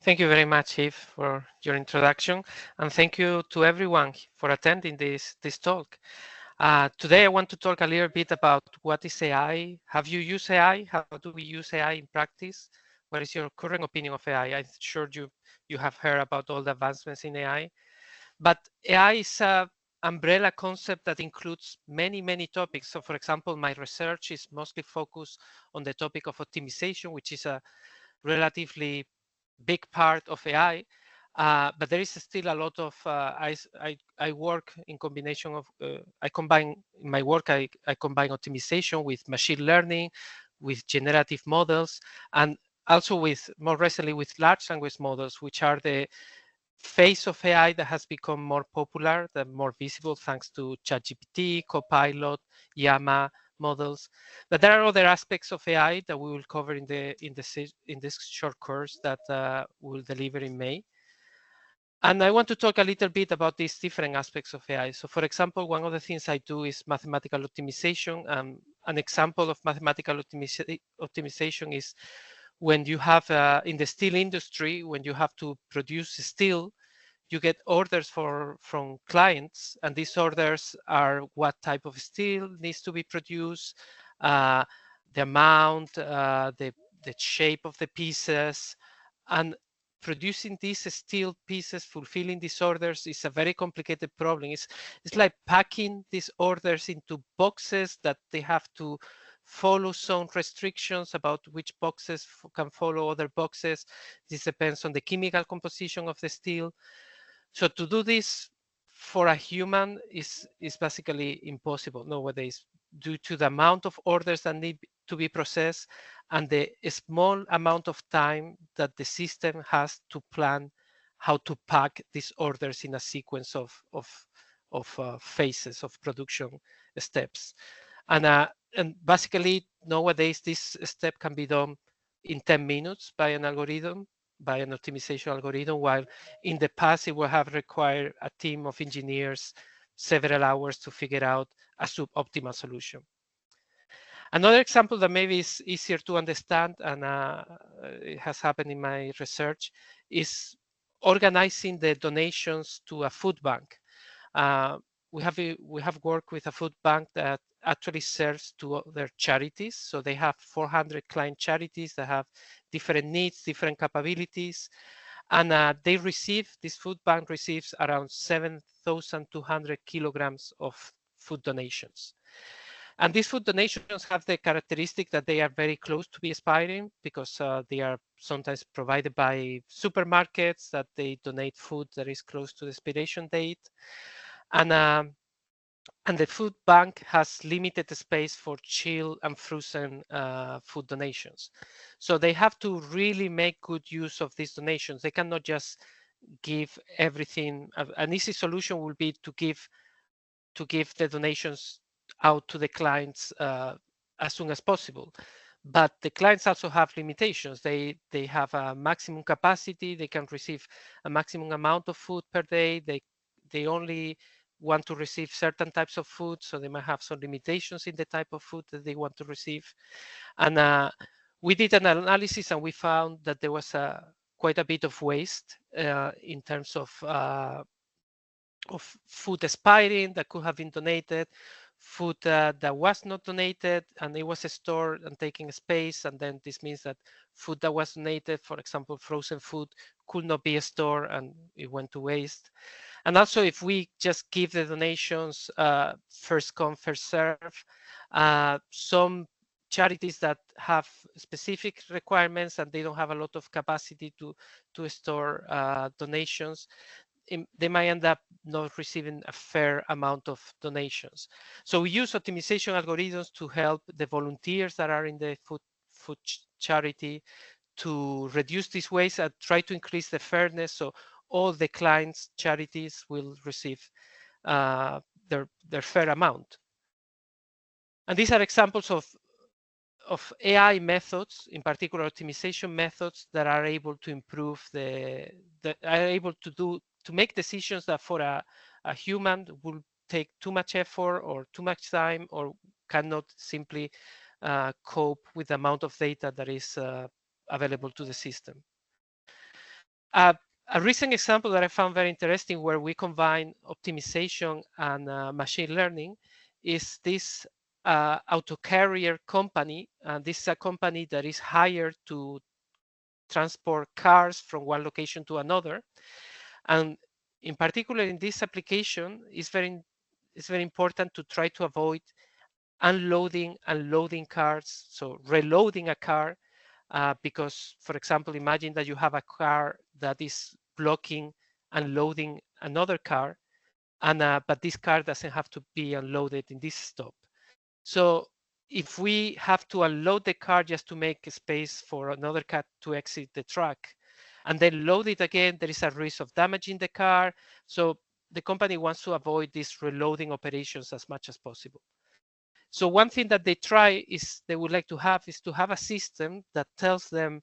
Thank you very much, Eve, for your introduction, and thank you to everyone for attending this talk. Today, I want to talk a little bit about what is AI. Have you used AI? How do we use AI in practice? What is your current opinion of AI? I'm sure you have heard about all the advancements in AI, but AI is a umbrella concept that includes many topics. So, for example, my research is mostly focused on the topic of optimization, which is a relatively big part of AI, but there is still a lot of I work in combination of I combine in my work I combine optimization with machine learning, with generative models, and also with more recently with large language models, which are the phase of AI that has become more popular, the more visible thanks to ChatGPT, Copilot, Llama models. But there are other aspects of AI that we will cover in this short course that we'll deliver in May. And I want to talk a little bit about these different aspects of AI. So, for example, one of the things I do is mathematical optimization. An example of mathematical optimization is when you have in the steel industry, when you have to produce steel, you get orders from clients, and these orders are what type of steel needs to be produced, the amount, the shape of the pieces, and producing these steel pieces, fulfilling these orders is a very complicated problem. It's like packing these orders into boxes that they have to follow some restrictions about which boxes can follow other boxes. This depends on the chemical composition of the steel. So to do this for a human is basically impossible nowadays due to the amount of orders that need to be processed and the small amount of time that the system has to plan how to pack these orders in a sequence of phases of production steps. And basically nowadays this step can be done in 10 minutes by an algorithm, by an optimization algorithm, while in the past it would have required a team of engineers several hours to figure out a suboptimal solution. Another example that maybe is easier to understand, and it has happened in my research, is organizing the donations to a food bank. Uh, we have worked with a food bank that actually serves to other charities. So they have 400 client charities that have different needs, different capabilities, and this food bank receives around 7,200 kilograms of food donations. And these food donations have the characteristic that they are very close to be expiring because they are sometimes provided by supermarkets that they donate food that is close to the expiration date. And the food bank has limited space for chill and frozen food donations. So they have to really make good use of these donations. They cannot just give everything. An easy solution will be to give the donations out to the clients as soon as possible. But the clients also have limitations. They have a maximum capacity. They can receive a maximum amount of food per day. They only want to receive certain types of food, so they might have some limitations in the type of food that they want to receive. And we did an analysis, and we found that there was quite a bit of waste in terms of food expiring that could have been donated, food that was not donated and it was stored and taking space. And then this means that food that was donated, for example, frozen food, could not be stored and it went to waste. And also, if we just give the donations first come, first serve, some charities that have specific requirements and they don't have a lot of capacity to store donations, they might end up not receiving a fair amount of donations. So we use optimization algorithms to help the volunteers that are in the food charity to reduce this waste and try to increase the fairness, so all the clients' charities will receive their fair amount. And these are examples of AI methods, in particular optimization methods, that are able to improve that are able to make decisions that for a human will take too much effort or too much time or cannot simply cope with the amount of data that is available to the system. Uh, a recent example that I found very interesting where we combine optimization and machine learning is this auto carrier company. This is a company that is hired to transport cars from one location to another. And in particular, in this application, it's very important to try to avoid unloading and loading cars. So reloading a car, because, for example, imagine that you have a car that is blocking unloading another car, and but this car doesn't have to be unloaded in this stop. So if we have to unload the car just to make space for another car to exit the truck and then load it again, there is a risk of damaging the car. So the company wants to avoid these reloading operations as much as possible. So one thing that they try is they would like to have a system that tells them,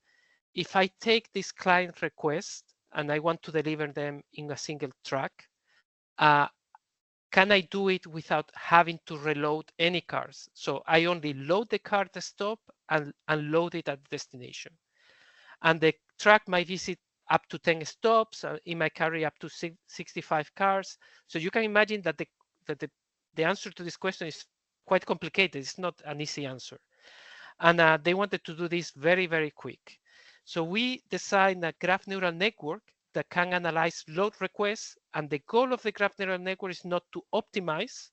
if I take this client request and I want to deliver them in a single truck, uh, can I do it without having to reload any cars? So I only load the car at the stop and unload it at the destination. And the truck might visit up to 10 stops. It might carry up to 65 cars. So you can imagine that the answer to this question is quite complicated. It's not an easy answer. And they wanted to do this very, very quick. So we designed a graph neural network that can analyze load requests. And the goal of the graph neural network is not to optimize,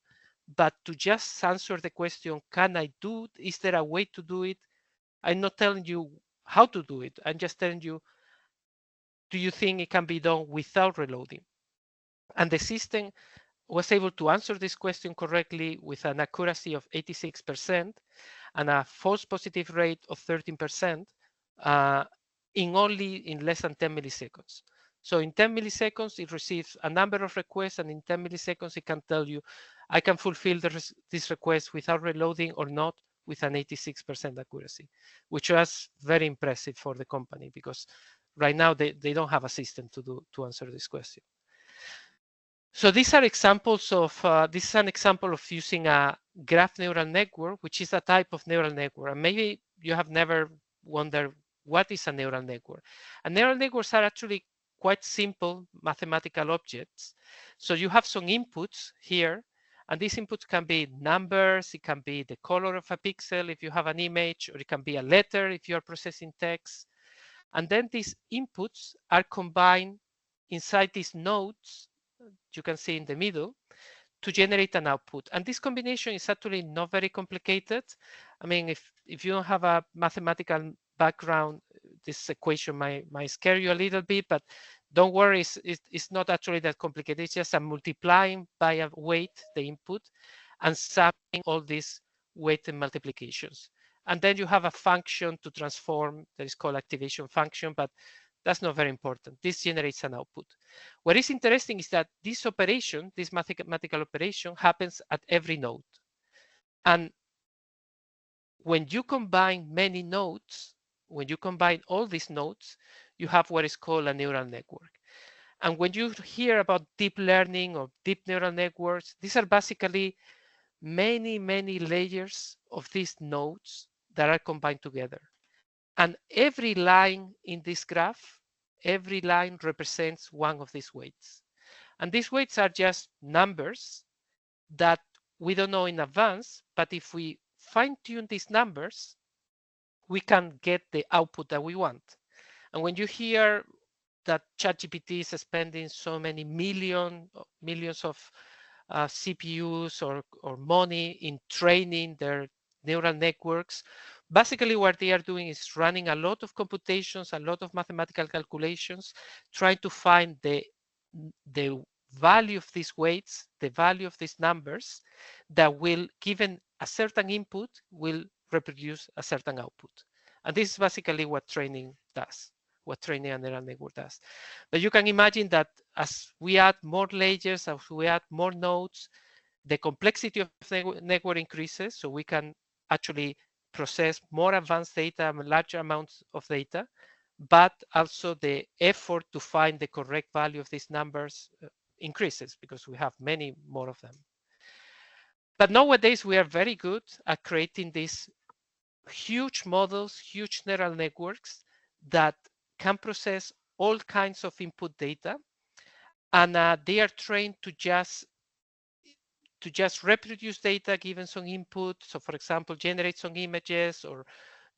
but to just answer the question, can I do it? Is there a way to do it? I'm not telling you how to do it. I'm just telling you, do you think it can be done without reloading? And the system was able to answer this question correctly with an accuracy of 86% and a false positive rate of 13% uh, in less than 10 milliseconds. So in 10 milliseconds, it receives a number of requests, and in 10 milliseconds, it can tell you, I can fulfill this request without reloading or not, with an 86% accuracy, which was very impressive for the company, because right now they don't have a system to answer this question. So these are examples of, this is an example of using a graph neural network, which is a type of neural network. And maybe you have never wondered, what is a neural network? And neural networks are actually quite simple mathematical objects. So you have some inputs here, and these inputs can be numbers, it can be the color of a pixel if you have an image, or it can be a letter if you are processing text. And then these inputs are combined inside these nodes you can see in the middle to generate an output. And this combination is actually not very complicated. I mean, if you don't have a mathematical background, this equation might scare you a little bit, but don't worry, it's not actually that complicated. It's just a multiplying by a weight, the input, and summing all these weighted multiplications. And then you have a function to transform that is called activation function, but that's not very important. This generates an output. What is interesting is that this operation, this mathematical operation, happens at every node. And when you combine many nodes, when you combine all these nodes, you have what is called a neural network. And when you hear about deep learning or deep neural networks, these are basically many, many layers of these nodes that are combined together. And every line in this graph, every line represents one of these weights. And these weights are just numbers that we don't know in advance, but if we fine tune these numbers, we can get the output that we want. And when you hear that ChatGPT is spending so many millions of CPUs or money in training their neural networks, basically what they are doing is running a lot of computations, a lot of mathematical calculations, trying to find the value of these weights, the value of these numbers that will, given a certain input, will reproduce a certain output. And this is basically what training does, what training a neural network does. But you can imagine that as we add more layers, as we add more nodes, the complexity of the network increases, so we can actually process more advanced data, larger amounts of data, but also the effort to find the correct value of these numbers increases because we have many more of them. But nowadays, we are very good at creating these huge models, huge neural networks that can process all kinds of input data, and they are trained to just reproduce data given some input. So for example, generate some images or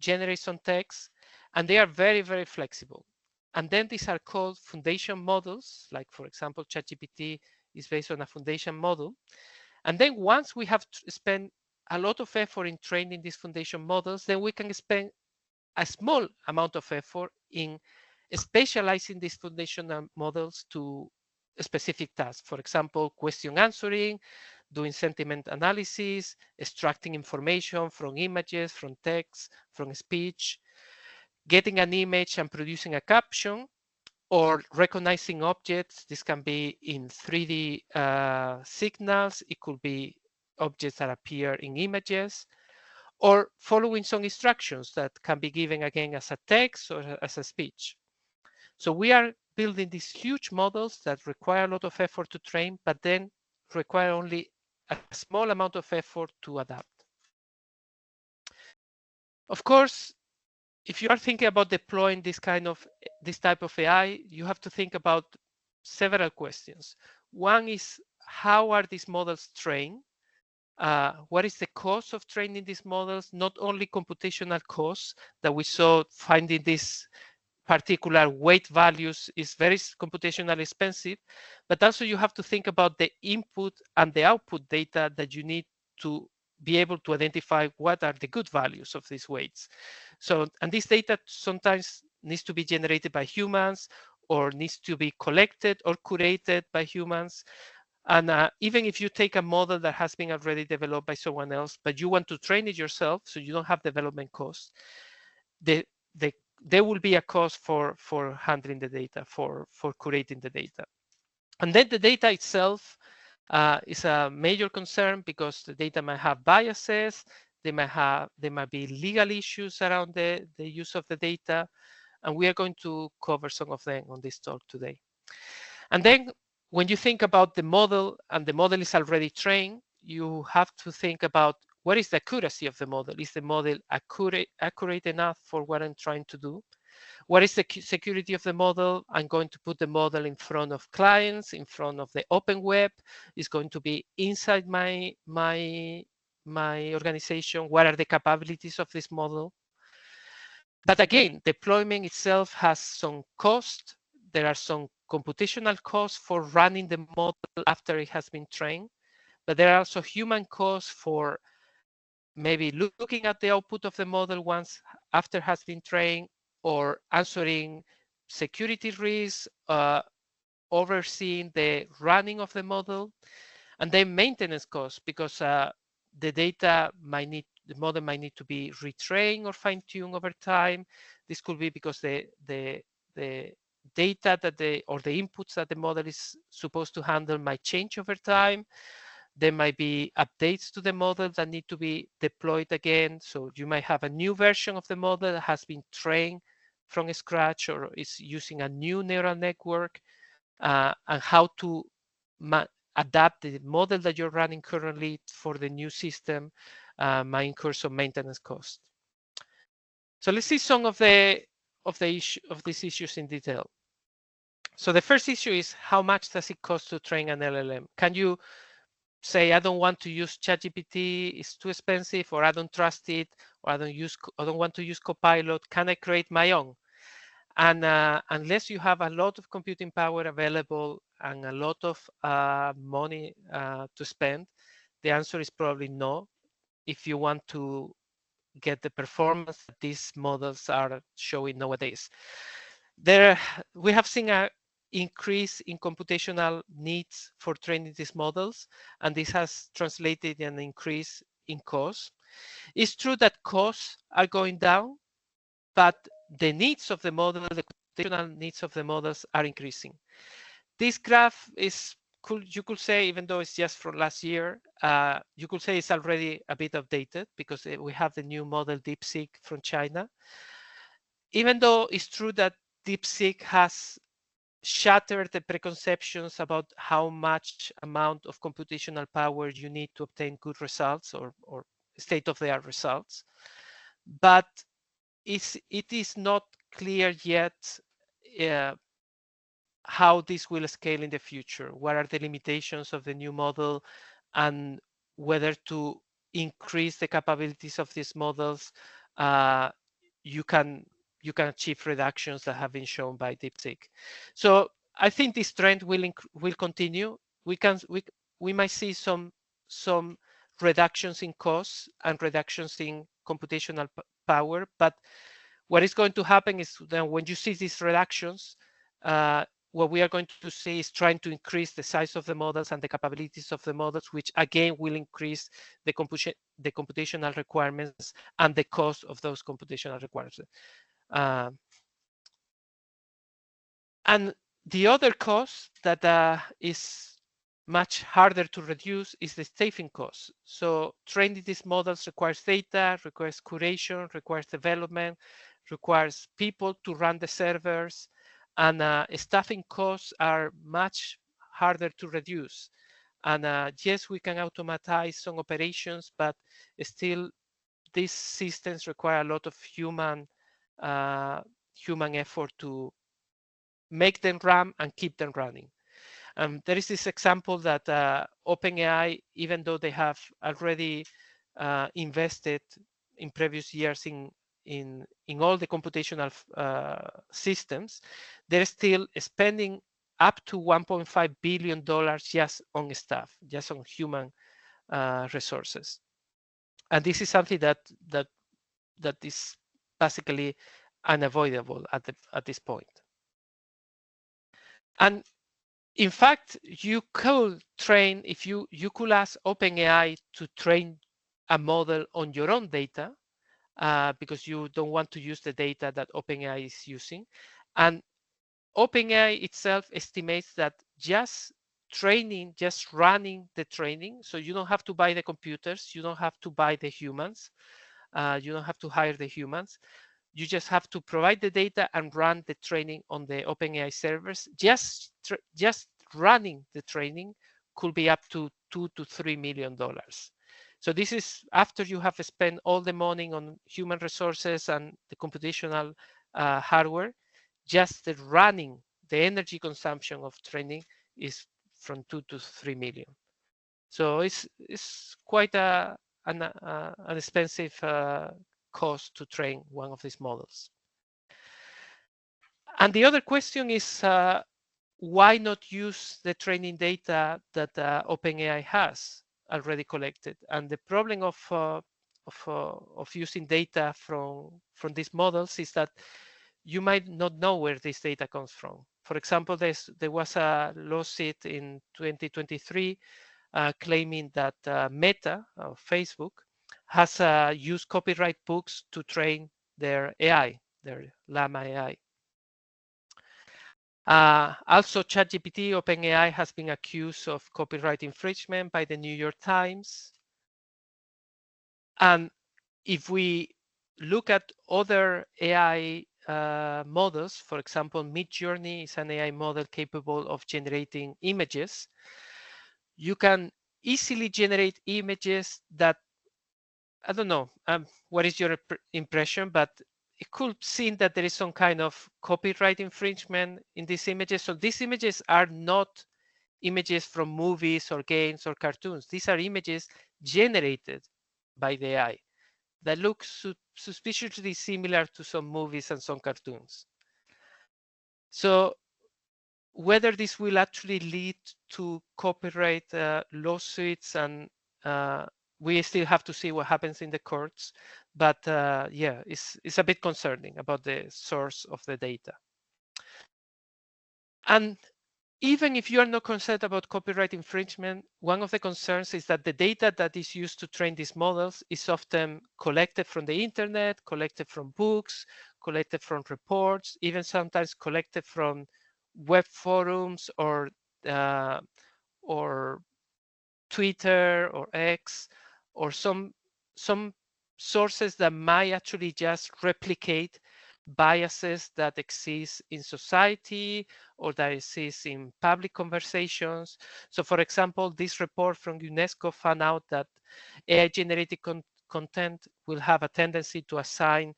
generate some text, and they are very, very flexible. And then these are called foundation models, like for example, ChatGPT is based on a foundation model. And then once we have spent a lot of effort in training these foundation models, then we can spend a small amount of effort in specializing these foundational models to specific tasks. For example, question answering, doing sentiment analysis, extracting information from images, from text, from speech, getting an image and producing a caption, or recognizing objects. This can be in 3D signals. It could be objects that appear in images, or following some instructions that can be given again as a text or as a speech. So we are building these huge models that require a lot of effort to train, but then require only a small amount of effort to adapt. Of course, if you are thinking about deploying this type of AI, you have to think about several questions. One is, how are these models trained? What is the cost of training these models? Not only computational costs that we saw finding these particular weight values is very computationally expensive, but also you have to think about the input and the output data that you need to be able to identify what are the good values of these weights. So, and this data sometimes needs to be generated by humans or needs to be collected or curated by humans. And even if you take a model that has been already developed by someone else, but you want to train it yourself, so you don't have development costs, there will be a cost for handling the data, for curating the data. And then the data itself is a major concern because the data might have biases, there might be legal issues around the use of the data, and we are going to cover some of them on this talk today. And then when you think about the model and the model is already trained, you have to think about what is the accuracy of the model? Is the model accurate enough for what I'm trying to do? What is the security of the model? I'm going to put the model in front of clients, in front of the open web. It's going to be inside my organization. What are the capabilities of this model? But again, deployment itself has some cost. There are some computational costs for running the model after it has been trained, but there are also human costs for maybe looking at the output of the model once after it has been trained, or answering security risks, overseeing the running of the model, and then maintenance costs because the model might need to be retrained or fine-tuned over time. This could be because the data or the inputs that the model is supposed to handle might change over time. There might be updates to the model that need to be deployed again. So you might have a new version of the model that has been trained from scratch or is using a new neural network, and how to adapt the model that you're running currently for the new system might incur some maintenance costs. So let's see some of these issues in detail. So the first issue is, how much does it cost to train an LLM? Can you say, I don't want to use ChatGPT, it's too expensive, or I don't trust it, or I don't want to use Copilot, can I create my own? And unless you have a lot of computing power available and a lot of money to spend, the answer is probably no, if you want to get the performance that these models are showing nowadays. We have seen an increase in computational needs for training these models, and this has translated in an increase in cost. It's true that costs are going down, but the needs of the model, the computational needs of the models are increasing. This graph is, you could say, even though it's just from last year, you could say it's already a bit outdated because we have the new model DeepSeek from China. Even though it's true that DeepSeek has shattered the preconceptions about how much amount of computational power you need to obtain good results or state-of-the-art results, but it is not clear yet how this will scale in the future. What are the limitations of the new model, and whether to increase the capabilities of these models, uh, you can you can achieve reductions that have been shown by DeepSeek. So I think this trend will continue. We might see some reductions in costs and reductions in computational power, but what is going to happen is that when you see these reductions, what we are going to see is trying to increase the size of the models and the capabilities of the models, which again will increase the computational requirements and the cost of those computational requirements. Uh, and the other cost that is much harder to reduce is the staffing costs. So training these models requires data, requires curation, requires development, requires people to run the servers, and staffing costs are much harder to reduce. And yes, we can automatize some operations, but still these systems require a lot of human effort to make them run and keep them running. There is this example that OpenAI, even though they have already invested in previous years in all the computational systems, they're still spending up to $1.5 billion just on staff, just on human resources. And this is something that is basically unavoidable at this point. And in fact, you could train, if you could ask OpenAI to train a model on your own data, because you don't want to use the data that OpenAI is using. And OpenAI itself estimates that just running the training, so you don't have to buy the computers, you don't have to buy the humans, you don't have to hire the humans. You just have to provide the data and run the training on the OpenAI servers. Just running the training could be up to $2 to $3 million. So this is after you have spent all the money on human resources and the computational hardware. Just the running, the energy consumption of training is from 2 to 3 million. So it's quite an expensive cost to train one of these models. And the other question is, why not use the training data that OpenAI has already collected? And the problem of using data from these models is that you might not know where this data comes from. For example, there was a lawsuit in 2023 claiming that Meta, Facebook, has used copyright books to train their AI, their Llama AI. Also, ChatGPT, OpenAI, has been accused of copyright infringement by the New York Times. And if we look at other AI models, for example, Midjourney is an AI model capable of generating images. You can easily generate images that, I don't know, what is your impression, but it could seem that there is some kind of copyright infringement in these images. So these images are not images from movies or games or cartoons. These are images generated by the AI that look suspiciously similar to some movies and some cartoons. So whether this will actually lead to copyright lawsuits, and we still have to see what happens in the courts. But yeah, it's a bit concerning about the source of the data. And even if you are not concerned about copyright infringement, one of the concerns is that the data that is used to train these models is often collected from the internet, collected from books, collected from reports, even sometimes collected from web forums or Twitter or X, or some sources that might actually just replicate biases that exist in society or that exist in public conversations. So for example, this report from UNESCO found out that AI-generated content will have a tendency to assign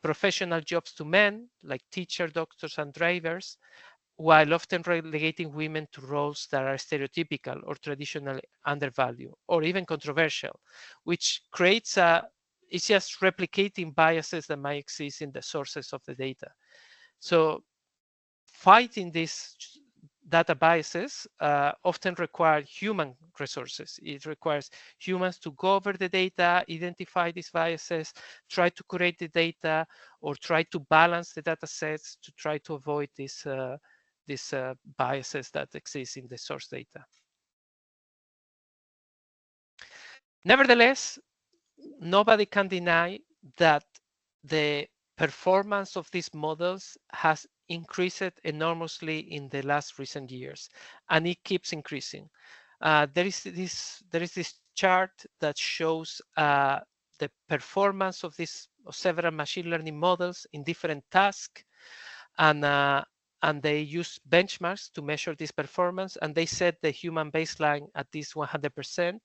professional jobs to men, like teachers, doctors, and drivers, while often relegating women to roles that are stereotypical or traditionally undervalued or even controversial, which creates it's just replicating biases that might exist in the sources of the data. So fighting these data biases often require human resources. It requires humans to go over the data, identify these biases, try to curate the data, or try to balance the data sets to try to avoid these biases that exist in the source data. Nevertheless, nobody can deny that the performance of these models has increased enormously in the last recent years, and it keeps increasing. There is this chart that shows the performance of these several machine learning models in different tasks, and they use benchmarks to measure this performance, and they set the human baseline at this 100%.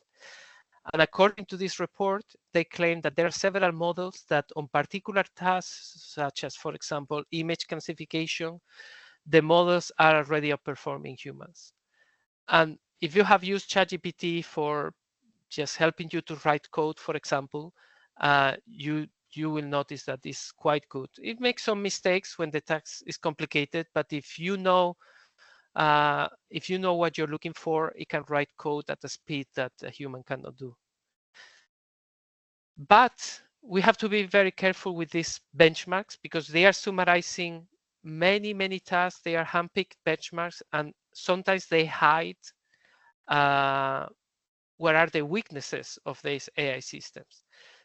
And according to this report, they claim that there are several models that on particular tasks, such as, for example, image classification, the models are already outperforming humans. And if you have used ChatGPT for just helping you to write code, for example, you will notice that it's quite good. It makes some mistakes when the task is complicated, but if you know what you're looking for, it can write code at a speed that a human cannot do. But we have to be very careful with these benchmarks because they are summarizing many tasks. They are handpicked benchmarks, and sometimes they hide what are the weaknesses of these AI systems.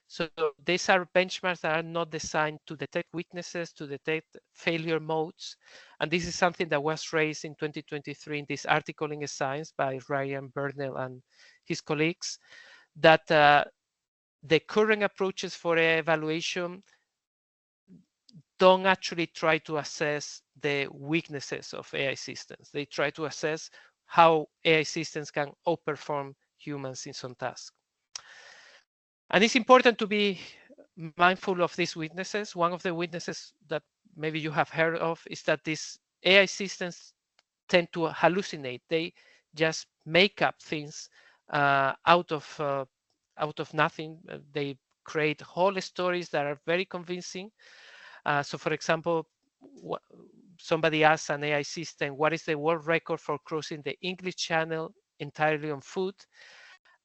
So these are benchmarks that are not designed to detect weaknesses, to detect failure modes. And this is something that was raised in 2023 in this article in Science by Ryan Burnell and his colleagues, that the current approaches for evaluation don't actually try to assess the weaknesses of AI systems. They try to assess how AI systems can outperform humans in some tasks. And it's important to be mindful of these weaknesses. One of the weaknesses that maybe you have heard of is that these AI systems tend to hallucinate. They just make up things out of nothing. They create whole stories that are very convincing. So for example, somebody asks an AI system, what is the world record for crossing the English Channel entirely on foot?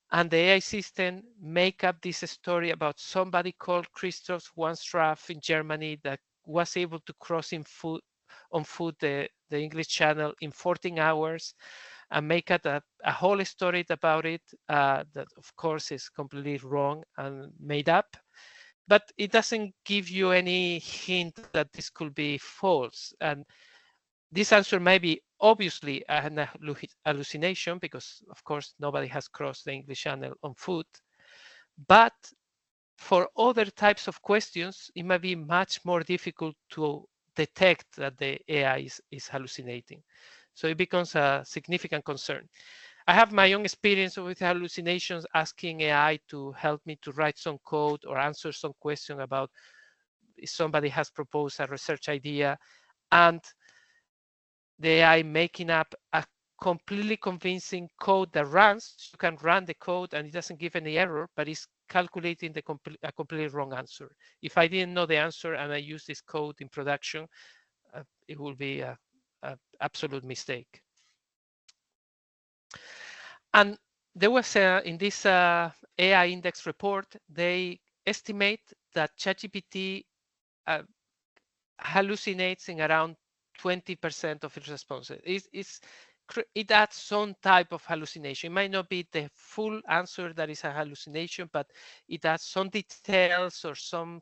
And the AI system make up this story about somebody called Christoph Wanstraff in Germany that was able to cross on foot the English Channel in 14 hours and make it a whole story about it that of course is completely wrong and made up. But it doesn't give you any hint that this could be false. And this answer may be obviously an hallucination because, of course, nobody has crossed the English Channel on foot. But for other types of questions, it might be much more difficult to detect that the AI is hallucinating. So it becomes a significant concern. I have my own experience with hallucinations, asking AI to help me to write some code or answer some question about if somebody has proposed a research idea, and the AI making up a completely convincing code that runs. You can run the code and it doesn't give any error, but it's calculating a completely wrong answer. If I didn't know the answer and I use this code in production, it will be a absolute mistake. And there was in this AI index report, they estimate that ChatGPT hallucinates in around 20% of its responses. It adds some type of hallucination. It might not be the full answer that is a hallucination, but it adds some details or some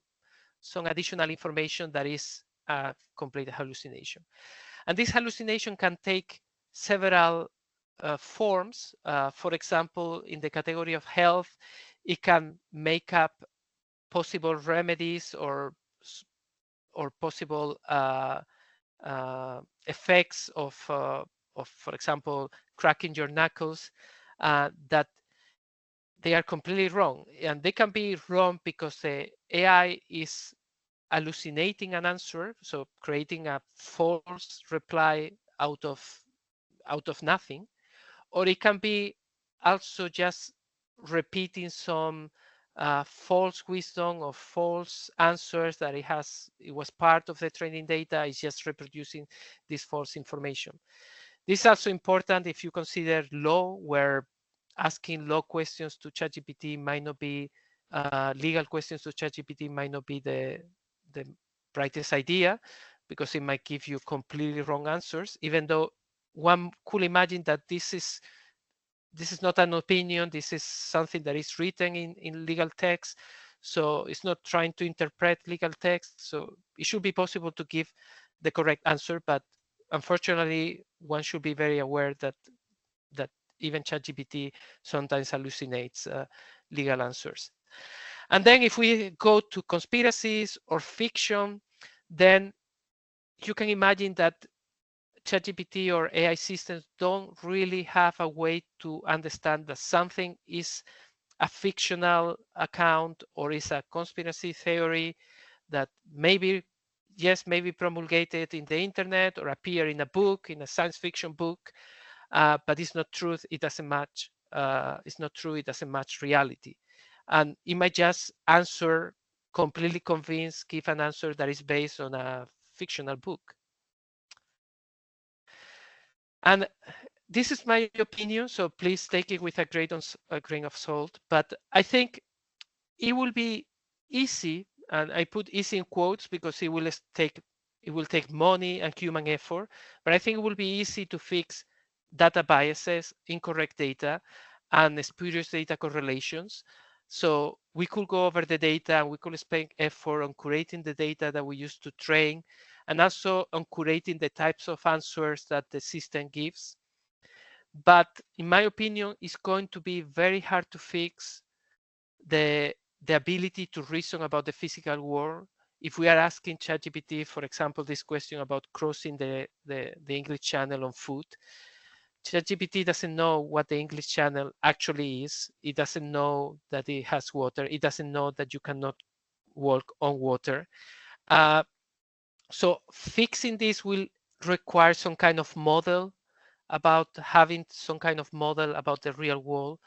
additional information that is a complete hallucination. And this hallucination can take several forms. For example, in the category of health, it can make up possible remedies or possible effects of, for example, cracking your knuckles, that they are completely wrong. And they can be wrong because the AI is hallucinating an answer, so creating a false reply out of nothing, or it can be also just repeating some false wisdom or false answers that it was part of the training data. It's just reproducing this false information. This is also important if you consider law, where asking law questions to ChatGPT might not be legal questions to ChatGPT might not be the brightest idea, because it might give you completely wrong answers, even though one could imagine that this is not an opinion, this is something that is written in legal text. So it's not trying to interpret legal text. So it should be possible to give the correct answer, but unfortunately, one should be very aware that even ChatGPT sometimes hallucinates legal answers. And then if we go to conspiracies or fiction, then you can imagine that ChatGPT or AI systems don't really have a way to understand that something is a fictional account or is a conspiracy theory that maybe, yes, maybe promulgated in the internet or appear in a book, in a science fiction book, but it's not truth. It doesn't match. It's not true. It doesn't match reality. And it might just answer completely convinced, give an answer that is based on a fictional book. And this is my opinion, so please take it with a grain of salt. But I think it will be easy, and I put easy in quotes because it will take money and human effort. But I think it will be easy to fix data biases, incorrect data, and spurious data correlations. So we could go over the data and we could spend effort on curating the data that we use to train, and also on curating the types of answers that the system gives. But in my opinion, it's going to be very hard to fix the ability to reason about the physical world. If we are asking ChatGPT, for example, this question about crossing the English Channel on foot, ChatGPT doesn't know what the English Channel actually is. It doesn't know that it has water. It doesn't know that you cannot walk on water. So fixing this will require some kind of model, about having some kind of model about the real world,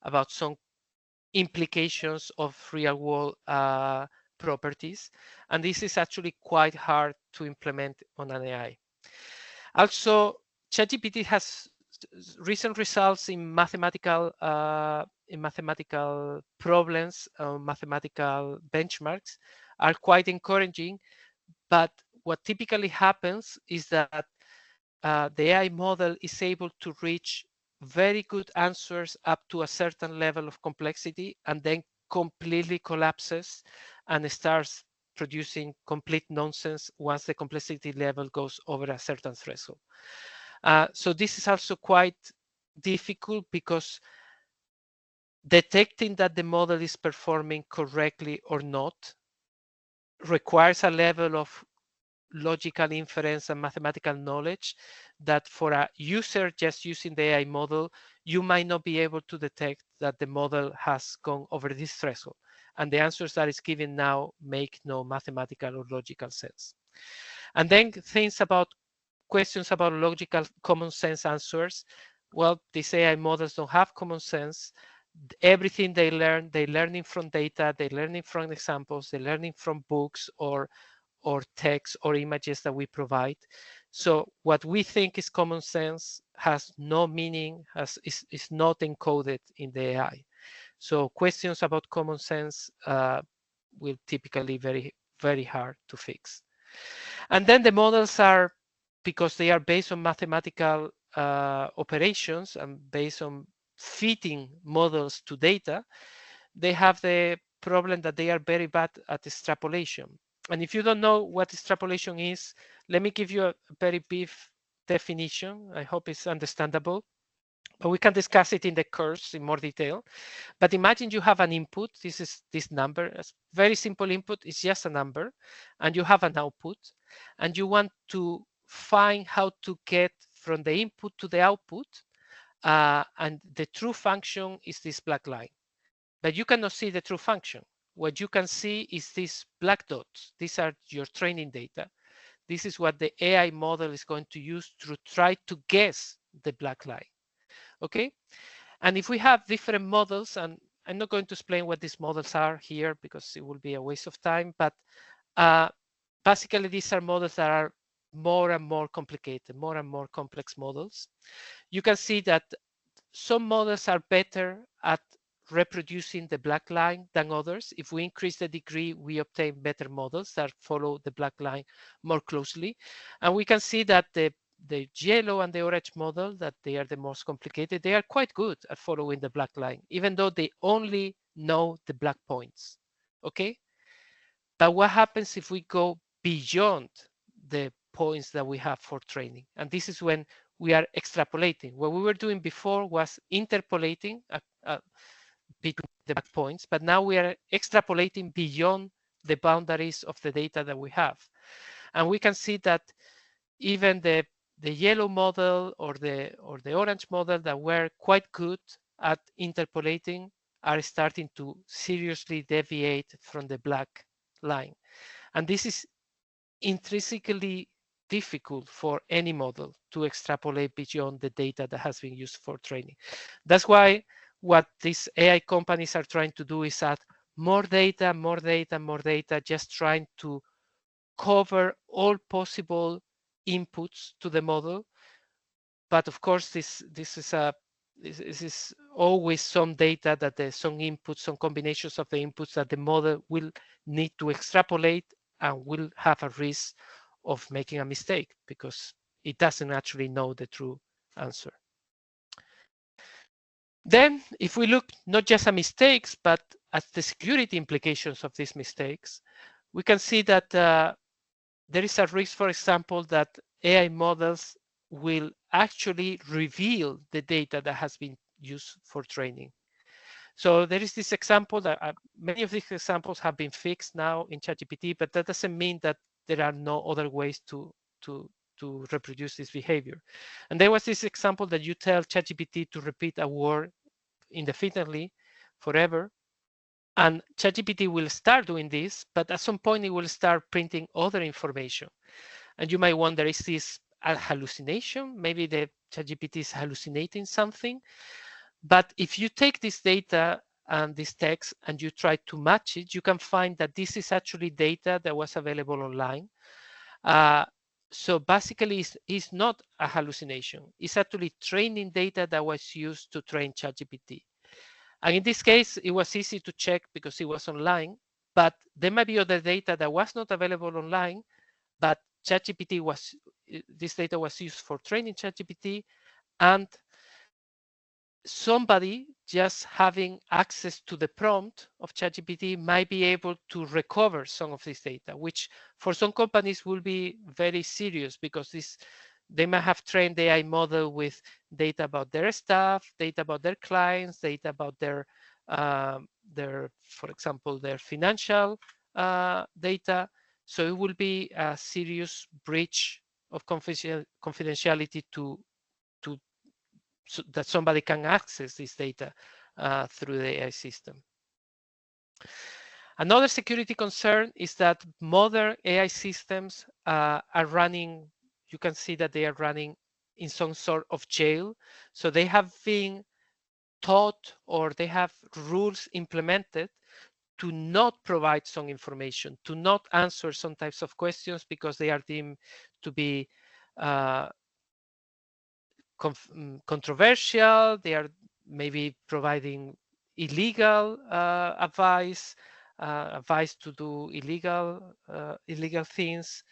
about some implications of real world properties. And this is actually quite hard to implement on an AI. Also, ChatGPT has recent results in mathematical problems, mathematical benchmarks are quite encouraging. But what typically happens is that the AI model is able to reach very good answers up to a certain level of complexity, and then completely collapses and starts producing complete nonsense once the complexity level goes over a certain threshold. So this is also quite difficult, because detecting that the model is performing correctly or not requires a level of logical inference and mathematical knowledge that for a user just using the AI model, you might not be able to detect that the model has gone over this threshold. And the answers that it's giving now make no mathematical or logical sense. And then questions about logical common sense answers. Well, these AI models don't have common sense. Everything they're learning from data, they're learning from examples, they're learning from books or text or images that we provide. So what we think is common sense has no meaning, is not encoded in the AI. So questions about common sense will typically very, very hard to fix. And then the models are, because they are based on mathematical operations and based on fitting models to data, they have the problem that they are very bad at extrapolation. And if you don't know what extrapolation is, let me give you a very brief definition. I hope it's understandable, but we can discuss it in the course in more detail. But imagine you have an input. This is this number. A very simple input is just a number, and you have an output, and you want to find how to get from the input to the output, and the true function is this black line. But you cannot see the true function. What you can see is these black dots. These are your training data. This is what the AI model is going to use to try to guess the black line. Okay, and if we have different models, and I'm not going to explain what these models are here because it will be a waste of time, but basically these are models that are more and more complicated, more and more complex models. You can see that some models are better at reproducing the black line than others. If we increase the degree, we obtain better models that follow the black line more closely. And we can see that the yellow and the orange model, that they are the most complicated, they are quite good at following the black line, even though they only know the black points. Okay? But what happens if we go beyond the points that we have for training? And this is when we are extrapolating. What we were doing before was interpolating between the black points, but now we are extrapolating beyond the boundaries of the data that we have. And we can see that even the yellow model or the orange model that were quite good at interpolating are starting to seriously deviate from the black line. And this is intrinsically difficult for any model to extrapolate beyond the data that has been used for training. That's why what these AI companies are trying to do is add more data, more data, more data, just trying to cover all possible inputs to the model. But of course, this is always some data that there's some inputs, some combinations of the inputs that the model will need to extrapolate and will have a risk of making a mistake because it doesn't actually know the true answer. Then, if we look not just at mistakes, but at the security implications of these mistakes, we can see that there is a risk, for example, that AI models will actually reveal the data that has been used for training. So there is this example that many of these examples have been fixed now in ChatGPT, but that doesn't mean that there are no other ways to reproduce this behavior. And there was this example that you tell ChatGPT to repeat a word indefinitely forever, and ChatGPT will start doing this, but at some point it will start printing other information. And you might wonder, is this a hallucination? Maybe the ChatGPT is hallucinating something. But if you take this data and this text and you try to match it, you can find that this is actually data that was available online. So basically, it's not a hallucination. It's actually training data that was used to train ChatGPT. And in this case, it was easy to check because it was online, but there might be other data that was not available online, but ChatGPT was, this data was used for training ChatGPT, and somebody just having access to the prompt of ChatGPT might be able to recover some of this data, which for some companies will be very serious because they might have trained the AI model with data about their staff, data about their clients, data about their for example, their financial data. So it will be a serious breach of confidentiality so that somebody can access this data through the AI system. Another security concern is that modern AI systems are running, you can see that they are running in some sort of jail. So they have been taught or they have rules implemented to not provide some information, to not answer some types of questions because they are deemed to be controversial. They are maybe providing illegal advice to do illegal things.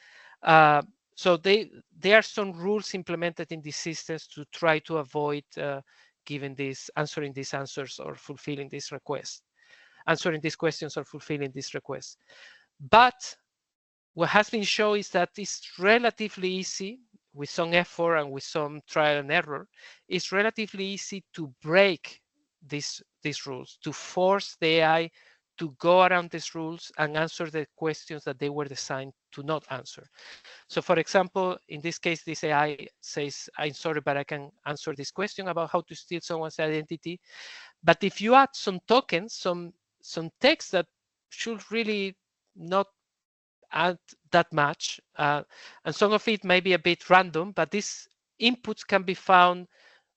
So there are some rules implemented in these systems to try to avoid answering these answers or fulfilling this request, answering these questions or fulfilling this request. But what has been shown is that it's relatively easy, with some effort and with some trial and error, it's relatively easy to break these rules, to force the AI to go around these rules and answer the questions that they were designed to not answer. So for example, in this case, this AI says, I'm sorry, but I can answer this question about how to steal someone's identity. But if you add some tokens, some text that should really not add that match. And some of it may be a bit random, but these inputs can be found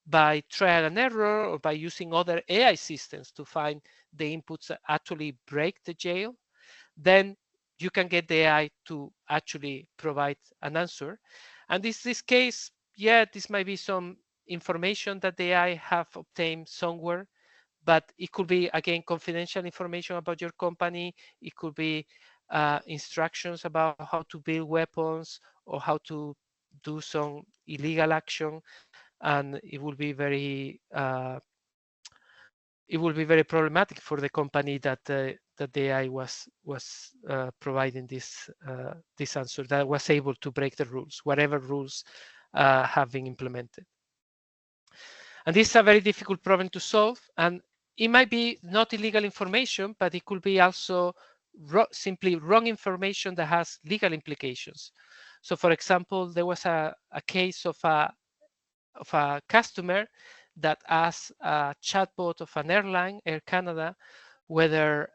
by trial and error or by using other AI systems to find the inputs that actually break the jail. Then you can get the AI to actually provide an answer. And this case, yeah, this might be some information that the AI have obtained somewhere, but it could be, again, confidential information about your company. It could be instructions about how to build weapons or how to do some illegal action, and it will be very problematic for the company that the AI was providing this answer, that was able to break the rules, whatever rules have been implemented. And this is a very difficult problem to solve. And it might be not illegal information, but it could be also simply wrong information that has legal implications. So, for example, there was a case of a customer that asked a chatbot of an airline, Air Canada, whether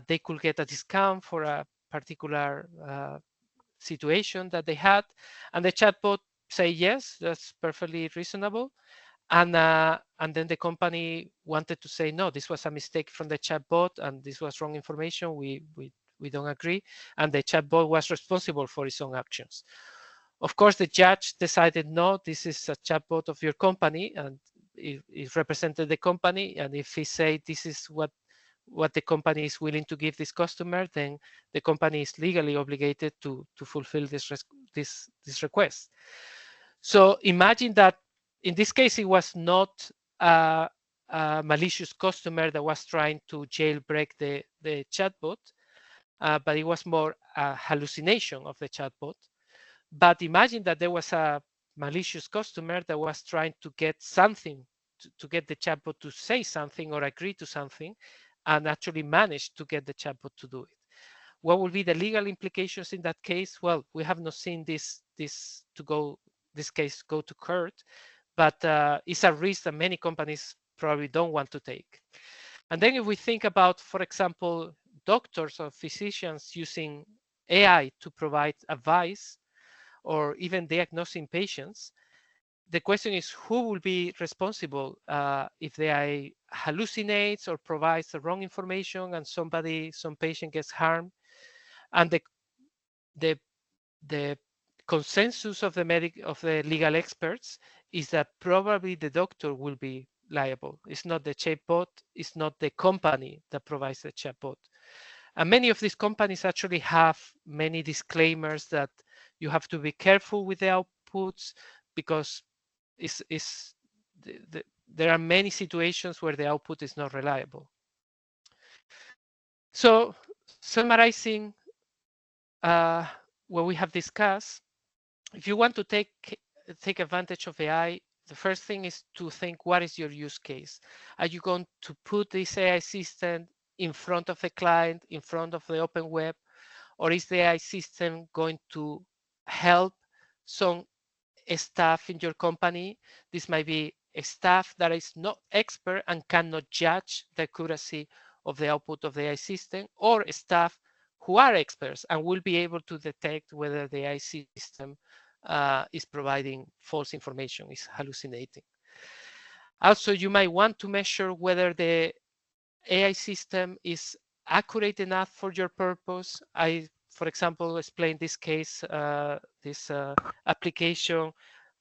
they could get a discount for a particular situation that they had. And the chatbot say, yes, that's perfectly reasonable. And then the company wanted to say, no, this was a mistake from the chatbot and this was wrong information. We don't agree. And the chatbot was responsible for its own actions. Of course, the judge decided, no, this is a chatbot of your company, and it represented the company. And if he say this is what the company is willing to give this customer, then the company is legally obligated to fulfill this request. So imagine that in this case, it was not a malicious customer that was trying to jailbreak the chatbot, but it was more a hallucination of the chatbot. But imagine that there was a malicious customer that was trying to get something, to get the chatbot to say something or agree to something, and actually managed to get the chatbot to do it. What will be the legal implications in that case? Well, we have not seen this case go to court, but it's a risk that many companies probably don't want to take. And then if we think about, for example, doctors or physicians using AI to provide advice or even diagnosing patients, the question is who will be responsible if the AI hallucinates or provides the wrong information and some patient gets harmed. And the consensus of the legal experts is that probably the doctor will be liable. It's not the chatbot, it's not the company that provides the chatbot. And many of these companies actually have many disclaimers that you have to be careful with the outputs because there are many situations where the output is not reliable. So summarizing what we have discussed, if you want to take advantage of AI, the first thing is to think, what is your use case? Are you going to put this AI system in front of the client, in front of the open web, or is the AI system going to help some staff in your company? This might be a staff that is not expert and cannot judge the accuracy of the output of the AI system, or staff who are experts and will be able to detect whether the AI system is providing false information, is hallucinating. Also, you might want to measure whether the AI system is accurate enough for your purpose. I, for example, explained this case, this application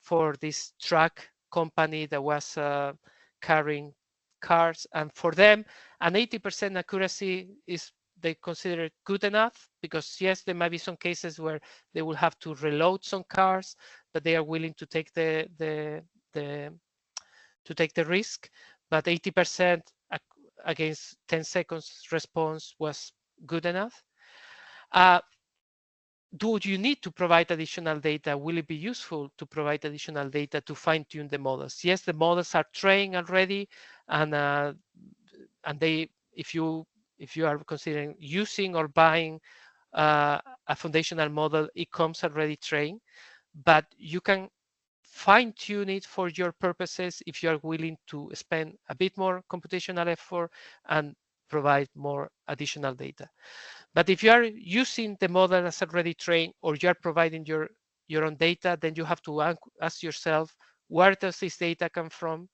for this truck company that was carrying cars. And for them, an 80% accuracy is, they consider it good enough, because yes, there might be some cases where they will have to reload some cars, but they are willing to take the risk. But 80% against 10 seconds response was good enough. Do you need to provide additional data? Will it be useful to provide additional data to fine-tune the models? Yes, the models are trained already, and they, if you are considering using or buying a foundational model, it comes already trained, but you can fine-tune it for your purposes if you are willing to spend a bit more computational effort and provide more additional data. But if you are using the model that's already trained, or you are providing your own data, then you have to ask yourself, where does this data come from?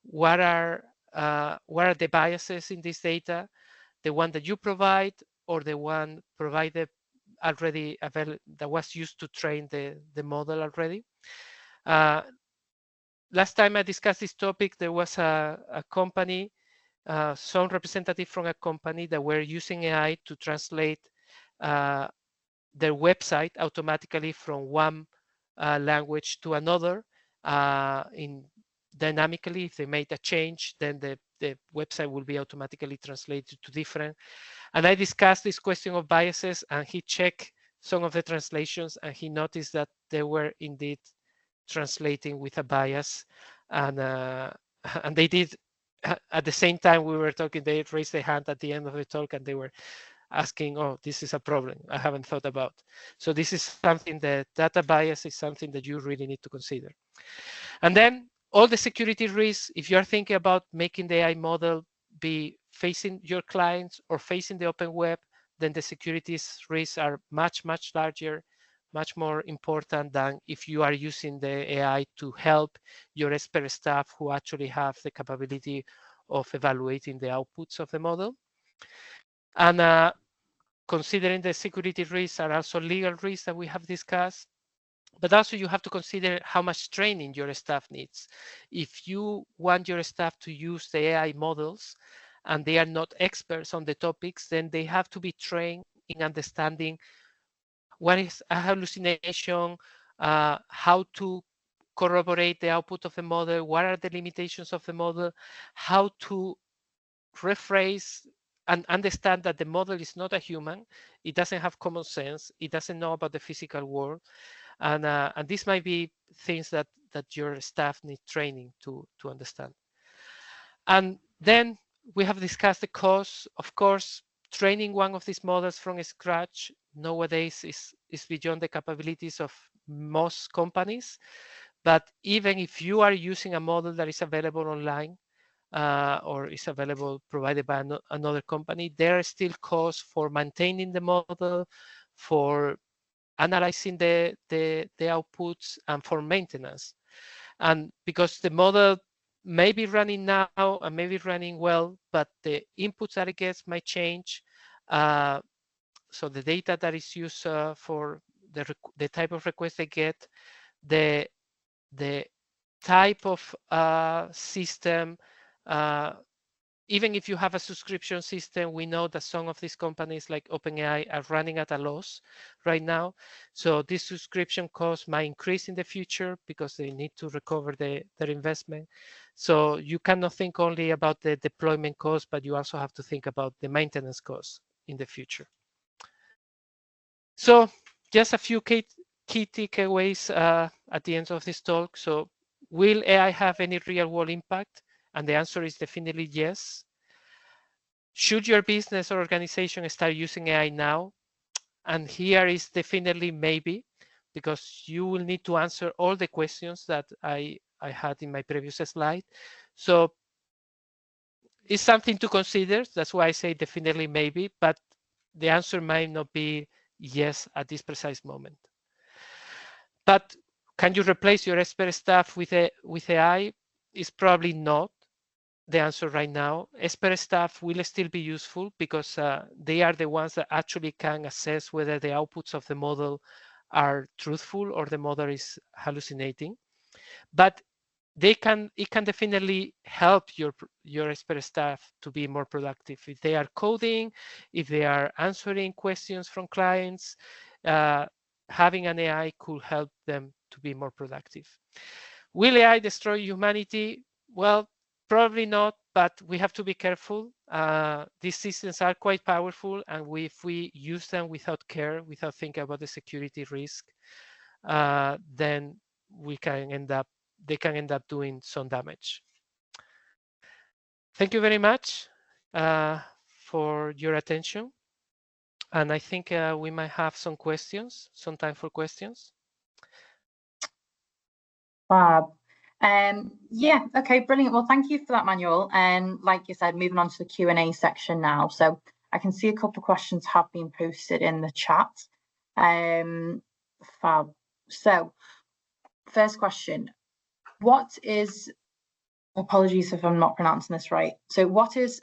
What are the biases in this data? The one that you provide, or the one provided already available that was used to train the model already? Last time I discussed this topic, there was a company, some representative from a company that were using AI to translate their website automatically from one language to another. In dynamically, if they made a change, then the website will be automatically translated to different. And I discussed this question of biases, and he checked some of the translations, and he noticed that they were indeed translating with a bias, and they did at the same time we were talking. They raised their hand at the end of the talk, and they were asking, oh, this is a problem I haven't thought about. So this is something that data bias is something that you really need to consider. And then all the security risks, if you're thinking about making the AI model be facing your clients or facing the open web, then the security risks are much, much larger, much more important than if you are using the AI to help your expert staff who actually have the capability of evaluating the outputs of the model. And considering the security risks are also legal risks that we have discussed, but also you have to consider how much training your staff needs. If you want your staff to use the AI models and they are not experts on the topics, then they have to be trained in understanding what is a hallucination, how to corroborate the output of the model, what are the limitations of the model, how to rephrase and understand that the model is not a human. It doesn't have common sense. It doesn't know about the physical world. And this might be things that your staff need training to understand. And then we have discussed the cost. Of course, training one of these models from scratch nowadays is beyond the capabilities of most companies. But even if you are using a model that is available online, or is available provided by another company, there are still costs for maintaining the model, for analyzing the outputs, and for maintenance. And because the model may be running now and may be running well, but the inputs that it gets might change. So the data that is used for the type of request they get, the type of system, even if you have a subscription system, we know that some of these companies like OpenAI are running at a loss right now. So this subscription cost might increase in the future because they need to recover their investment. So you cannot think only about the deployment cost, but you also have to think about the maintenance costs in the future. So just a few key takeaways at the end of this talk. So will AI have any real world impact? And the answer is definitely yes. Should your business or organization start using AI now? And here is definitely maybe, because you will need to answer all the questions that I had in my previous slide. So it's something to consider. That's why I say definitely maybe, but the answer might not be yes at this precise moment. But can you replace your expert staff with AI? It's probably not the answer right now. Expert staff will still be useful because they are the ones that actually can assess whether the outputs of the model are truthful or the model is hallucinating. But it can definitely help your expert staff to be more productive. If they are coding, if they are answering questions from clients, having an AI could help them to be more productive. Will AI destroy humanity? Well, probably not, but we have to be careful. These systems are quite powerful, and if we use them without care, without thinking about the security risk, then they can end up doing some damage. Thank you very much for your attention. And I think we might have some questions, some time for questions. Bob, Yeah, okay, brilliant. Well, thank you for that, Manuel. And like you said, moving on to the Q&A section now. So I can see a couple of questions have been posted in the chat. Fab. So first question, what is, apologies if I'm not pronouncing this right. So what is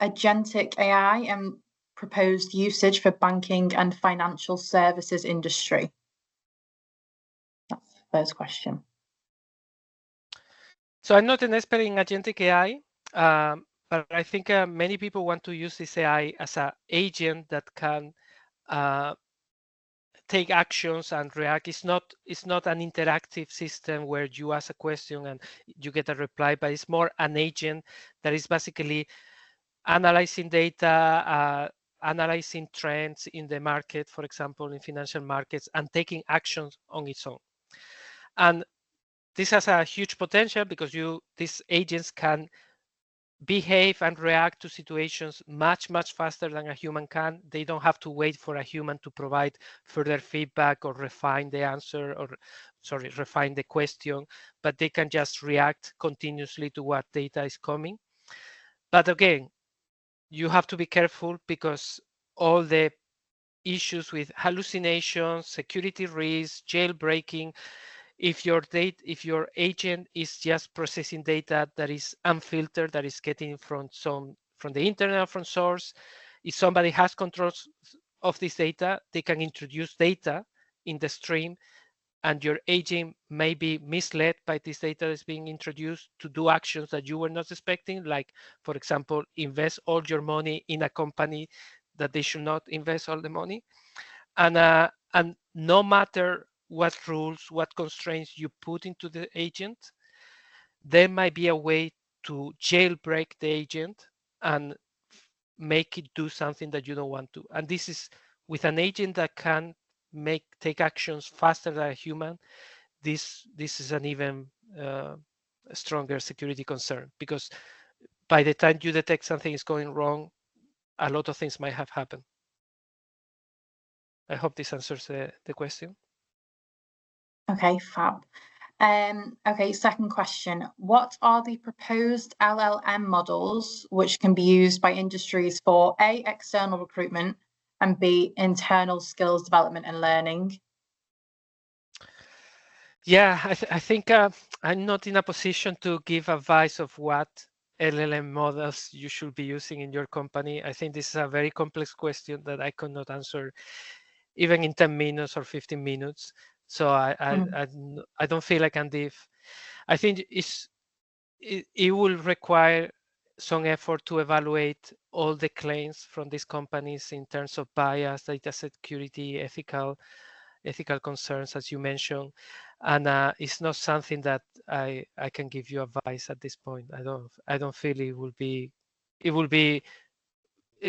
agentic AI and proposed usage for banking and financial services industry? That's the first question. So I'm not an expert in agentic AI, but I think many people want to use this AI as an agent that can take actions and react. It's not an interactive system where you ask a question and you get a reply, but it's more an agent that is basically analyzing data, analyzing trends in the market, for example, in financial markets, and taking actions on its own. And this has a huge potential because these agents can behave and react to situations much faster than a human can. They don't have to wait for a human to provide further feedback or refine the answer, or refine the question, but they can just react continuously to what data is coming. But again, you have to be careful because all the issues with hallucinations, security risks, jailbreaking, if your agent is just processing data that is unfiltered, that is getting from the internet, from source, if somebody has controls of this data, they can introduce data in the stream, and your agent may be misled by this data that's being introduced to do actions that you were not expecting, like, for example, invest all your money in a company that they should not invest all the money. And no matter what rules, what constraints you put into the agent, there might be a way to jailbreak the agent and make it do something that you don't want to. And this is with an agent that can take actions faster than a human. This is an even stronger security concern, because by the time you detect something is going wrong, a lot of things might have happened. I hope this answers the question. Okay, fab. Okay, second question. What are the proposed LLM models which can be used by industries for A, external recruitment, and B, internal skills development and learning? Yeah, I think I'm not in a position to give advice of what LLM models you should be using in your company. I think this is a very complex question that I cannot answer even in 10 minutes or 15 minutes. So I don't feel I can give. I think it will require some effort to evaluate all the claims from these companies in terms of bias, data security, ethical concerns, as you mentioned. And it's not something that I can give you advice at this point. I don't feel it will be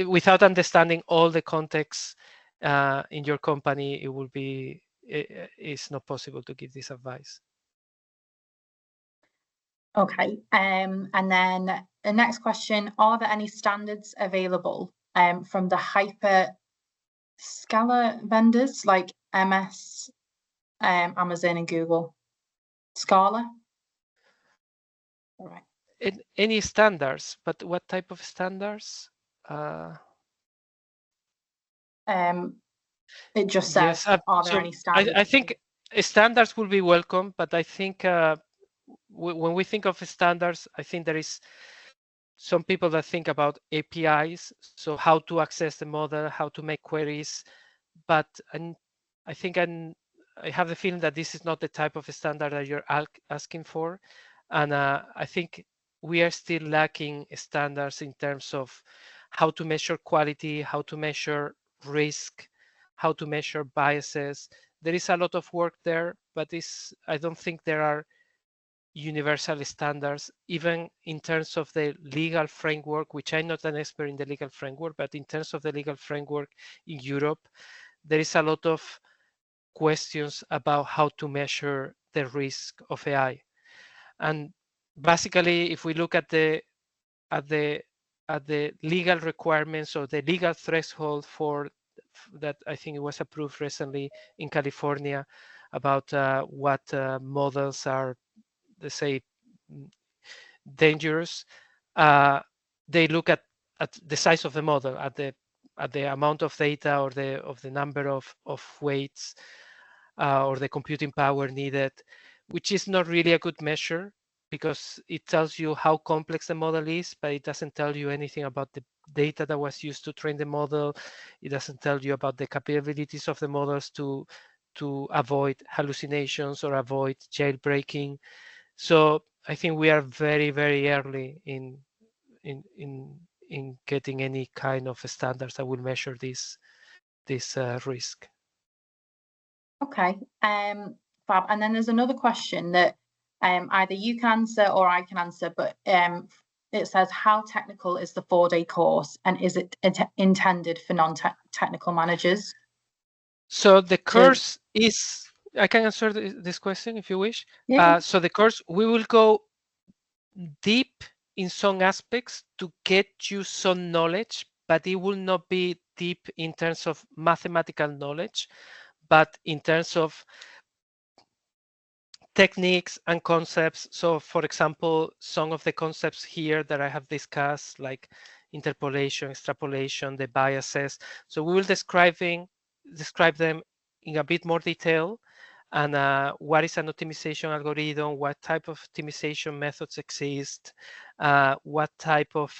without understanding all the context in your company. It's not possible to give this advice. Okay, and then the next question, are there any standards available from the hyperscaler vendors like MS, Amazon and Google? Scala? All right. Any standards, but what type of standards? It just says, yes, are there any standards? I think standards will be welcome, but I think when we think of standards, I think there is some people that think about APIs, so how to access the model, how to make queries, but I think I have the feeling that this is not the type of standard that you're asking for, and I think we are still lacking standards in terms of how to measure quality, how to measure risk, how to measure biases. There is a lot of work there, but I don't think there are universal standards, even in terms of the legal framework, which I'm not an expert in the legal framework, but in terms of the legal framework in Europe, there is a lot of questions about how to measure the risk of AI. And basically, if we look at the legal requirements or the legal threshold for that, I think it was approved recently in California about what models let's say, dangerous, they look at the size of the model, at the amount of data or the number of weights or the computing power needed, which is not really a good measure because it tells you how complex the model is, but it doesn't tell you anything about the data that was used to train the model. It doesn't tell you about the capabilities of the models to avoid hallucinations or avoid jailbreaking. So I think we are very, very early in getting any kind of standards that will measure this risk. Okay, fab. And then there's another question that either you can answer or I can answer, but it says, how technical is the 4-day course, and is it intended for non-technical managers? So the course is, I can answer this question if you wish. Yeah. So the course, we will go deep in some aspects to get you some knowledge, but it will not be deep in terms of mathematical knowledge, but in terms of techniques and concepts. So for example, some of the concepts here that I have discussed, like interpolation, extrapolation, the biases. So we will describe them in a bit more detail, and what is an optimization algorithm, what type of optimization methods exist, what type of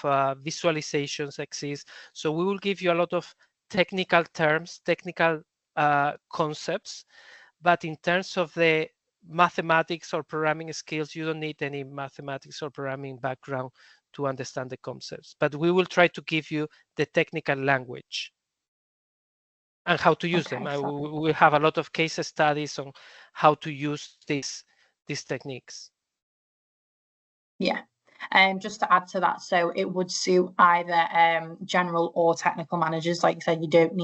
visualizations exist. So we will give you a lot of technical terms, technical concepts, but in terms of the mathematics or programming skills, you don't need any mathematics or programming background to understand the concepts. But we will try to give you the technical language and how to use them. We have a lot of case studies on how to use these techniques. Yeah. Just to add to that, so it would suit either general or technical managers. Like you said, you don't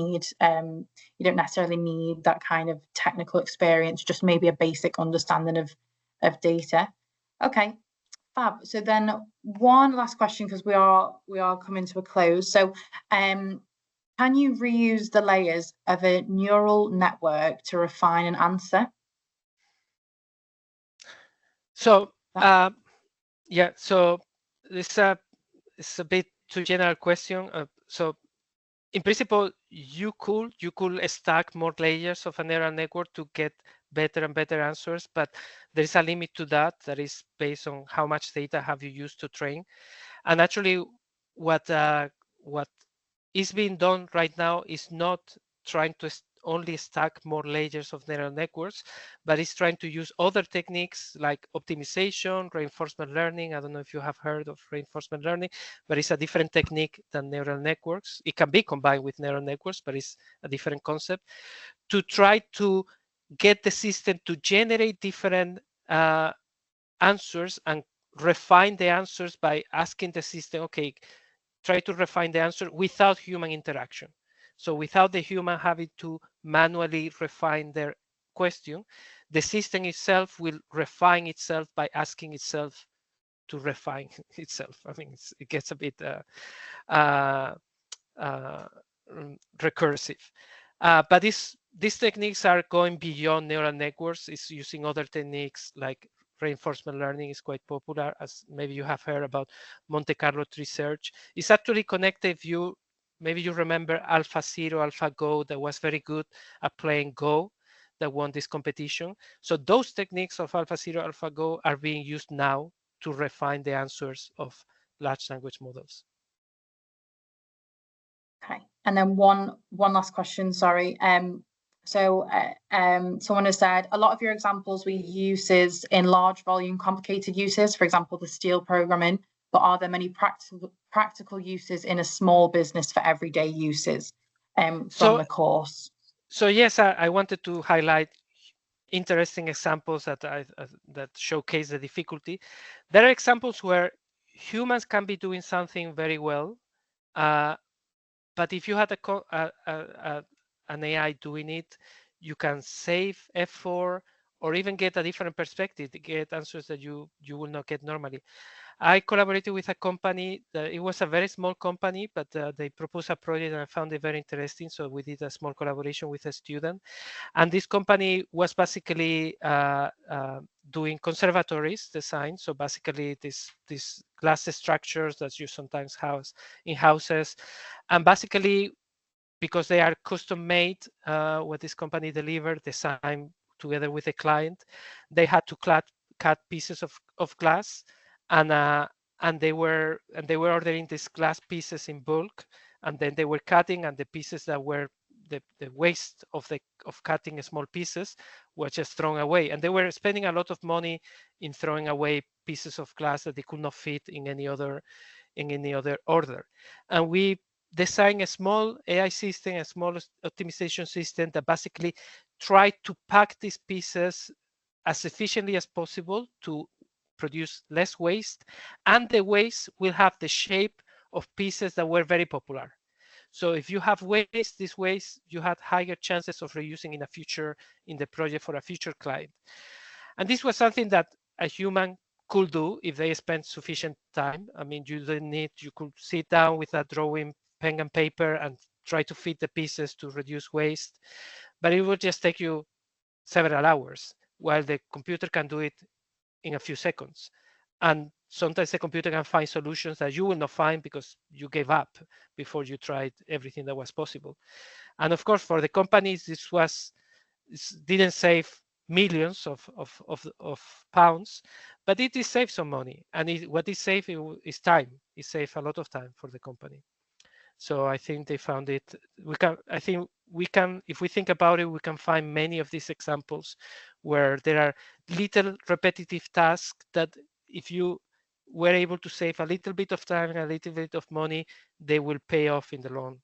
necessarily need that kind of technical experience, just maybe a basic understanding of data. Okay, fab. So then one last question, because we are coming to a close. So can you reuse the layers of a neural network to refine an answer? So yeah, so it's a bit too general question. So in principle, you could stack more layers of a neural network to get better and better answers, but there is a limit to that. That is based on how much data have you used to train. And actually, what is being done right now is not trying to only stack more layers of neural networks, but it's trying to use other techniques like optimization, reinforcement learning. I don't know if you have heard of reinforcement learning, but it's a different technique than neural networks. It can be combined with neural networks, but it's a different concept, to try to get the system to generate different answers and refine the answers by asking the system, okay, try to refine the answer without human interaction. So without the human having to manually refine their question, the system itself will refine itself by asking itself to refine itself. I mean, it gets a bit recursive. But these techniques are going beyond neural networks. It's using other techniques like reinforcement learning is quite popular, as maybe you have heard about Monte Carlo tree search. It's actually connected. Maybe you remember AlphaZero, AlphaGo, that was very good at playing Go, that won this competition. So those techniques of AlphaZero, AlphaGo are being used now to refine the answers of large language models. Okay, and then one last question, sorry. Someone has said, a lot of your examples were uses in large volume complicated uses, for example, the steel programming, but are there many practical uses in a small business for everyday uses from the course? So yes, I wanted to highlight interesting examples that showcase the difficulty. There are examples where humans can be doing something very well, but if you had an AI doing it, you can save effort or even get a different perspective, get answers that you will not get normally. I collaborated with a company that it was a very small company, but they proposed a project and I found it very interesting. So we did a small collaboration with a student. And this company was basically doing conservatories design. So basically these glass structures that you sometimes house in houses. And basically, because they are custom made, what this company delivered, designed together with a client, they had to cut pieces of glass, and they were ordering these glass pieces in bulk, and then they were cutting, and the pieces that were the waste of cutting small pieces were just thrown away, and they were spending a lot of money in throwing away pieces of glass that they could not fit in any other order. And we designed a small AI system, a small optimization system that basically tried to pack these pieces as efficiently as possible to produce less waste, and the waste will have the shape of pieces that were very popular. So if you have waste, this waste you had higher chances of reusing in the project for a future client. And this was something that a human could do if they spend sufficient time. I mean, you could sit down with a drawing, pen and paper, and try to fit the pieces to reduce waste, but it would just take you several hours, while the computer can do it in a few seconds. And sometimes the computer can find solutions that you will not find because you gave up before you tried everything that was possible. And of course, for the companies, this didn't save millions of pounds, but it did save some money. And what it saved is time. It saved a lot of time for the company. So I think they found it. If we think about it, we can find many of these examples where there are little repetitive tasks that if you were able to save a little bit of time and a little bit of money, they will pay off in the long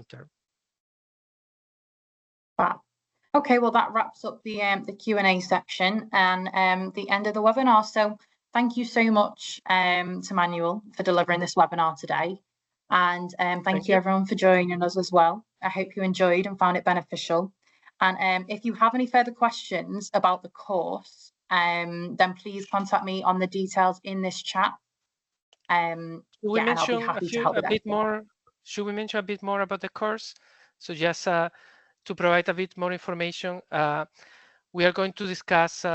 term. Wow. Okay, well, that wraps up the Q&A section and the end of the webinar. So thank you so much to Manuel for delivering this webinar today. And thank you everyone for joining us as well. I hope you enjoyed and found it beneficial. And if you have any further questions about the course, then please contact me on the details in this chat. Should we mention a bit more about the course? So just to provide a bit more information, we are going to discuss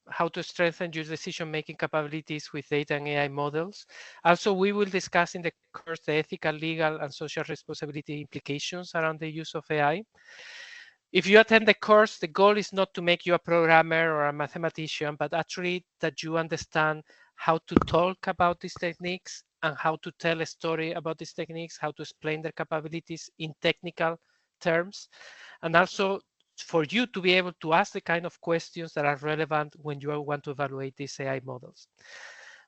how to strengthen your decision-making capabilities with data and AI models. Also, we will discuss in the course the ethical, legal, and social responsibility implications around the use of AI. If you attend the course, the goal is not to make you a programmer or a mathematician, but actually that you understand how to talk about these techniques and how to tell a story about these techniques, how to explain their capabilities in technical terms, and also for you to be able to ask the kind of questions that are relevant when you want to evaluate these AI models.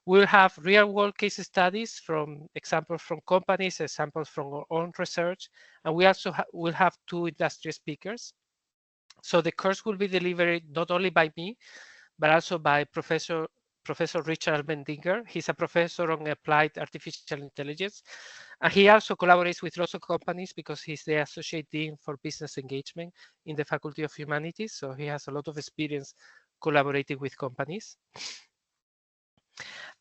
We'll have real-world case studies examples from companies, examples from our own research, and we also will have 2 industry speakers. So the course will be delivered not only by me, but also by Professor Richard Mendinger. He's a professor on applied artificial intelligence. And he also collaborates with lots of companies because he's the Associate Dean for Business Engagement in the Faculty of Humanities. So he has a lot of experience collaborating with companies.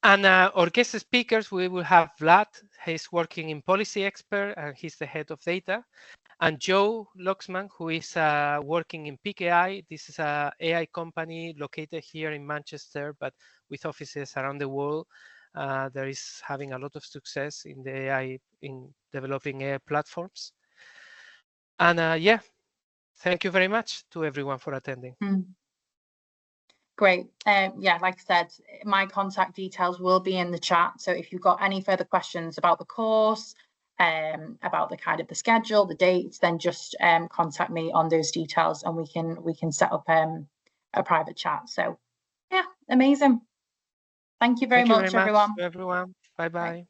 And our guest speakers, we will have Vlad. He's working in policy expert and he's the head of data. And Joe Luxman, who is working in Peak AI. This is an AI company located here in Manchester, but with offices around the world. There is having a lot of success in the AI, in developing AI platforms. And yeah, thank you very much to everyone for attending. Great. Yeah, like I said, my contact details will be in the chat. So if you've got any further questions about the course, about the kind of the schedule, the dates, then just contact me on those details and we can set up a private chat. So yeah, amazing. Thank you very much, everyone. Bye bye.